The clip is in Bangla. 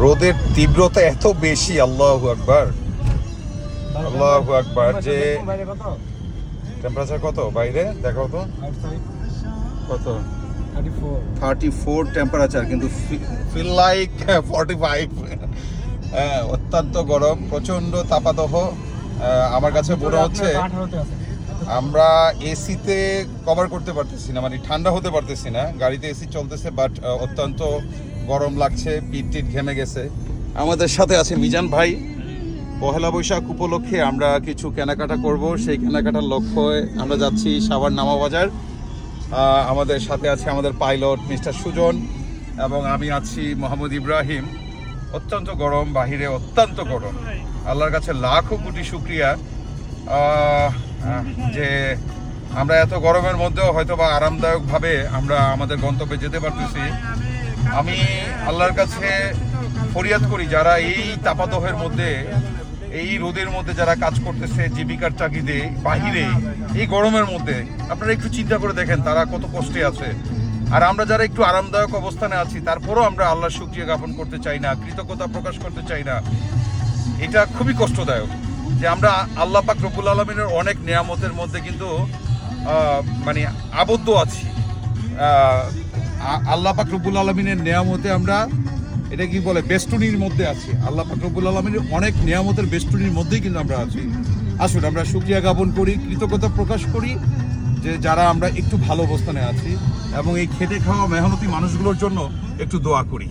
রোদের তীব্রতা এত বেশি, আল্লাহু আকবার আল্লাহু আকবার। যে টেম্পারেচার কত বাইরে দেখাও তো, কত? 34 টেম্পারেচার, কিন্তু ফিল লাইক 45। অত্যন্ত গরম, প্রচন্ড তাপাদহ। আমার কাছে মনে হচ্ছে আমরা এসিতে কভার করতে পারতেছি না, মানে ঠান্ডা হতে পারতেছি না। গাড়িতে এসি চলতেছে, বাট অত্যন্ত গরম লাগছে, পিঠ টিট ঘেমে গেছে। আমাদের সাথে আছে মিজান ভাই। পহেলা বৈশাখ উপলক্ষে আমরা কিছু কেনাকাটা করব, সেই কেনাকাটার লক্ষ্যে আমরা যাচ্ছি সাভার নামা বাজার। আমাদের সাথে আছে আমাদের পাইলট মিস্টার সুজন, এবং আমি আছি মোহাম্মদ ইব্রাহিম। অত্যন্ত গরম, বাহিরে অত্যন্ত গরম। আল্লাহর কাছে লাখো কোটি শুকরিয়া যে আমরা এত গরমের মধ্যেও হয়তো বা আরামদায়কভাবে আমরা আমাদের গন্তব্যে যেতে পারতেছি। আমি আল্লাহর কাছে ফরিয়াদ করি, যারা এই তাপাদহের মধ্যে, এই রোদের মধ্যে যারা কাজ করতেছে জীবিকার তাগিদে বাহিরে, এই গরমের মধ্যে, আপনারা একটু চিন্তা করে দেখেন তারা কত কষ্টে আছে। আর আমরা যারা একটু আরামদায়ক অবস্থানে আছি, তারপরও আমরা আল্লাহর শুকরিয়া জ্ঞাপন করতে চাই না, কৃতজ্ঞতা প্রকাশ করতে চাই না। এটা খুবই কষ্টদায়ক যে আমরা আল্লাহ পাক রব্বুল আলামিনের অনেক নিয়ামতের মধ্যে কিন্তু মানে আবদ্ধ আছি। আল্লাহ পাক রব্বুল আলামিনের নিয়ামতে আমরা, এটা কি বলে, বেষ্টনীর মধ্যে আছি। আল্লাহ পাক রব্বুল আলামিনের অনেক নিয়ামতের বেষ্টনীর মধ্যেই কিন্তু আমরা আছি। আসুন আমরা শুকরিয়া জ্ঞাপন করি, কৃতজ্ঞতা প্রকাশ করি যে যারা আমরা একটু ভালো অবস্থানে আছি, এবং এই খেটে খাওয়া মেহনতি মানুষগুলোর জন্য একটু দোয়া করি।